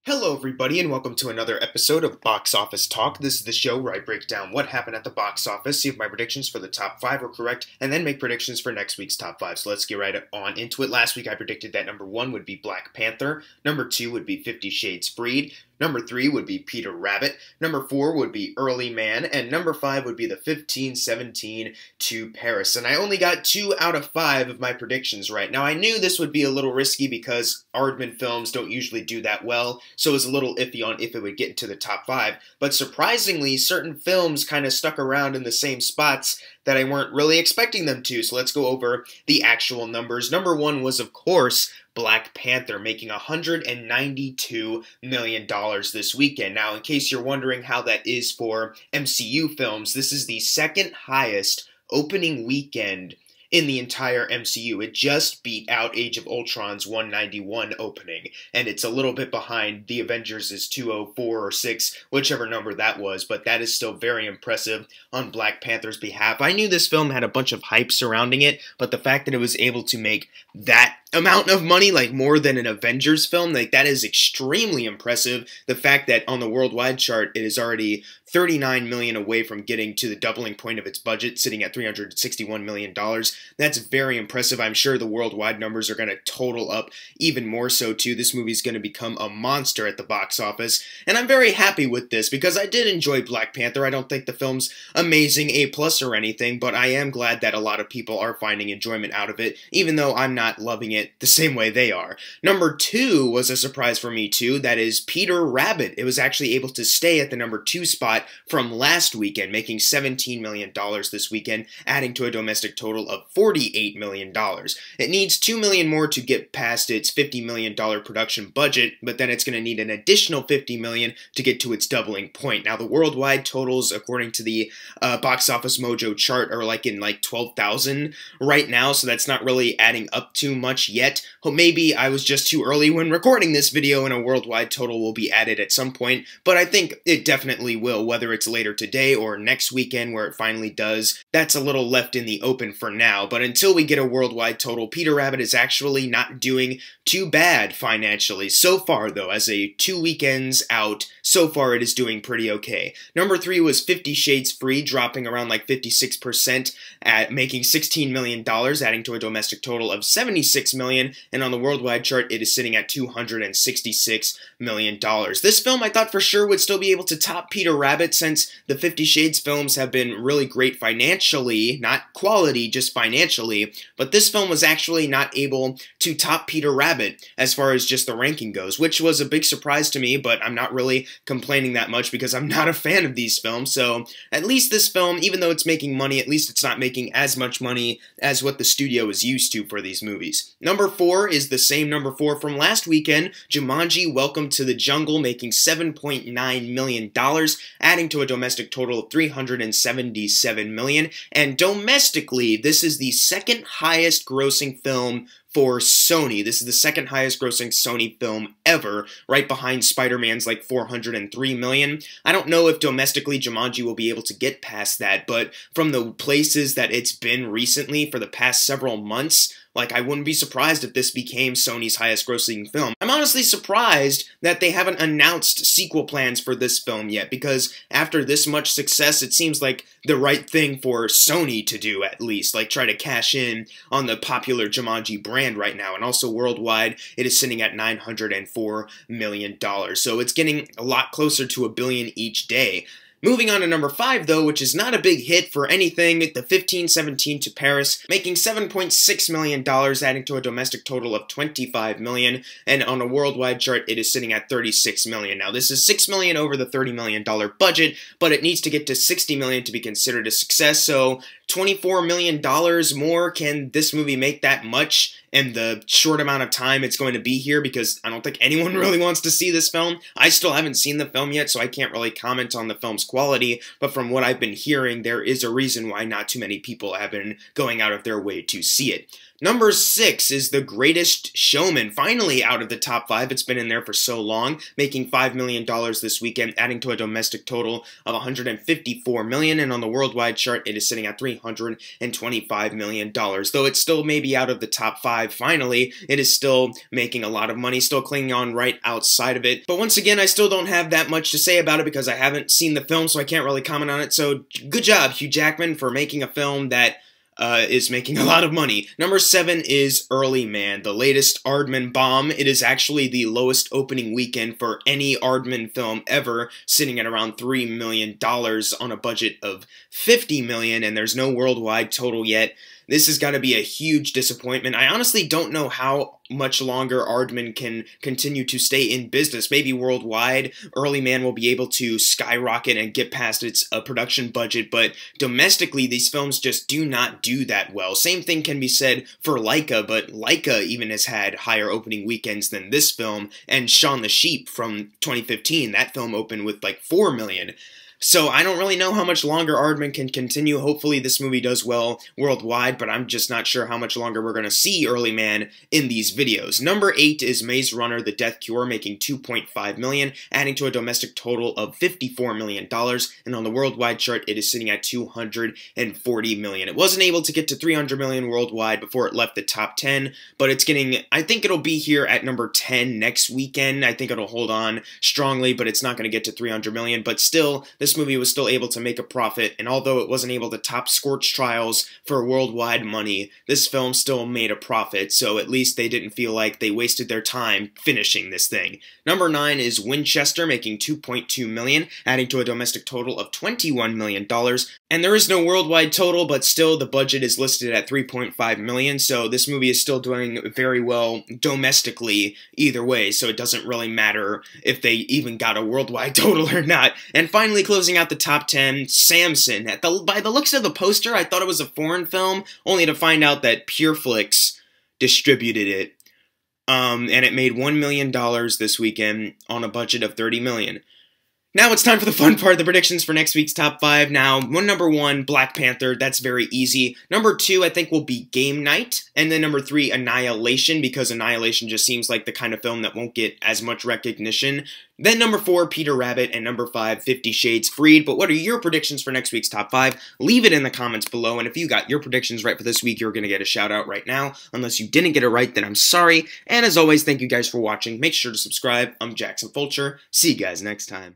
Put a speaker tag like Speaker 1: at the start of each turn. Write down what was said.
Speaker 1: Hello everybody and welcome to another episode of Box Office Talk. This is the show where I break down what happened at the box office, see if my predictions for the top 5 are correct, and then make predictions for next week's top 5. So let's get right on into it. Last week I predicted that number 1 would be Black Panther, number 2 would be 50 Shades Freed, number 3 would be Peter Rabbit, number 4 would be Early Man, and number 5 would be the 1517 to Paris. And I only got 2 out of 5 of my predictions right. Now I knew this would be a little risky because Aardman films don't usually do that well, so it was a little iffy on if it would get into the top 5. But surprisingly, certain films kind of stuck around in the same spots that I weren't really expecting them to. So let's go over the actual numbers. Number 1 was, of course, Black Panther, making $192 million this weekend. Now, in case you're wondering how that is for MCU films, this is the second highest opening weekend in the entire MCU. It just beat out Age of Ultron's 191 opening, and it's a little bit behind the Avengers' 204 or 6, whichever number that was, but that is still very impressive on Black Panther's behalf. I knew this film had a bunch of hype surrounding it, but the fact that it was able to make that amount of money, like more than an Avengers film, like that is extremely impressive. The fact that on the worldwide chart it is already $39 million away from getting to the doubling point of its budget, sitting at $361 million. That's very impressive. I'm sure the worldwide numbers are going to total up even more so too. This movie is going to become a monster at the box office, and I'm very happy with this because I did enjoy Black Panther. I don't think the film's amazing A+ or anything, but I am glad that a lot of people are finding enjoyment out of it, even though I'm not loving it the same way they are. Number 2 was a surprise for me too. That is Peter Rabbit. It was actually able to stay at the number 2 spot from last weekend, making $17 million this weekend, adding to a domestic total of $48 million. It needs $2 million more to get past its $50 million production budget, but then it's going to need an additional $50 million to get to its doubling point. Now, the worldwide totals, according to the Box Office Mojo chart, are in 12,000 right now, so that's not really adding up too much yet. Well, maybe I was just too early when recording this video and a worldwide total will be added at some point, but I think it definitely will, whether it's later today or next weekend where it finally does. That's a little left in the open for now, but until we get a worldwide total, Peter Rabbit is actually not doing too bad financially. So far, though, as a 2 weekends out, so far it is doing pretty okay. Number 3 was 50 Shades Freed, dropping around 56% at making $16 million, adding to a domestic total of $76 million, and on the worldwide chart it is sitting at $266 million. This film I thought for sure would still be able to top Peter Rabbit since the 50 Shades films have been really great financially, not quality, just financially, but this film was actually not able to top Peter Rabbit as far as just the ranking goes, which was a big surprise to me, but I'm not really complaining that much because I'm not a fan of these films. So at least this film, even though it's making money, at least it's not making as much money as what the studio is used to for these movies. Number 4 is the same number 4 from last weekend, Jumanji: Welcome to the Jungle, making $7.9 million, adding to a domestic total of $377 million, and domestically, this is the second highest grossing film for Sony. This is the second highest grossing Sony film ever, right behind Spider-Man's $403 million. I don't know if domestically Jumanji will be able to get past that, but from the places that it's been recently for the past several months, I wouldn't be surprised if this became Sony's highest grossing film. I'm honestly surprised that they haven't announced sequel plans for this film yet, because after this much success, it seems like the right thing for Sony to do, at least. Try to cash in on the popular Jumanji brand right now. And also worldwide, it is sitting at $904 million. So it's getting a lot closer to $1 billion each day. Moving on to number 5, though, which is not a big hit for anything, the 1517 to Paris, making $7.6 million, adding to a domestic total of $25 million, and on a worldwide chart, it is sitting at $36 million. Now, this is $6 million over the $30 million budget, but it needs to get to $60 million to be considered a success, so $24 million more. Can this movie make that much in the short amount of time it's going to be here? Because I don't think anyone really wants to see this film. I still haven't seen the film yet, so I can't really comment on the film's quality, but from what I've been hearing, there is a reason why not too many people have been going out of their way to see it. Number 6 is The Greatest Showman, finally out of the top 5. It's been in there for so long, making $5 million this weekend, adding to a domestic total of $154 million, and on the worldwide chart, it is sitting at $325 million. Though it's still maybe out of the top 5, finally, it is still making a lot of money, still clinging on right outside of it. But once again, I still don't have that much to say about it because I haven't seen the film, so I can't really comment on it. So good job, Hugh Jackman, for making a film that is making a lot of money. Number 7 is Early Man, the latest Aardman bomb. It is actually the lowest opening weekend for any Aardman film ever, sitting at around $3 million on a budget of $50 million, and there's no worldwide total yet. This has got to be a huge disappointment. I honestly don't know how much longer Aardman can continue to stay in business. Maybe worldwide, Early Man will be able to skyrocket and get past its production budget, but domestically, these films just do not do that well. Same thing can be said for Laika, but Laika even has had higher opening weekends than this film, and Shaun the Sheep from 2015, that film opened with like $4 million. So I don't really know how much longer Aardman can continue. Hopefully this movie does well worldwide, but I'm just not sure how much longer we're going to see Early Man in these videos. Number 8 is Maze Runner: The Death Cure, making $2.5 million, adding to a domestic total of $54 million, and on the worldwide chart, it is sitting at $240 million. It wasn't able to get to $300 million worldwide before it left the top 10, but it's getting, I think it'll be here at number 10 next weekend. I think it'll hold on strongly, but it's not going to get to $300 million, but still, this movie was still able to make a profit, and although it wasn't able to top Scorch Trials for worldwide money, this film still made a profit, so at least they didn't feel like they wasted their time finishing this thing. Number 9 is Winchester, making $2.2 million, adding to a domestic total of $21 million, and there is no worldwide total, but still the budget is listed at $3.5 million, so this movie is still doing very well domestically either way, so it doesn't really matter if they even got a worldwide total or not. And finally, closing out the top 10, Samson. By the looks of the poster, I thought it was a foreign film, only to find out that PureFlix distributed it. And it made $1 million this weekend on a budget of $30 million. Now it's time for the fun part, the predictions for next week's top 5. Now, number 1, Black Panther, that's very easy. Number 2, I think will be Game Night. And then number 3, Annihilation, because Annihilation just seems like the kind of film that won't get as much recognition. Then number 4, Peter Rabbit, and number 5, 50 Shades Freed. But what are your predictions for next week's top 5? Leave it in the comments below, and if you got your predictions right for this week, you're going to get a shout out right now. Unless you didn't get it right, then I'm sorry. And as always, thank you guys for watching. Make sure to subscribe. I'm Jackson Fulcher. See you guys next time.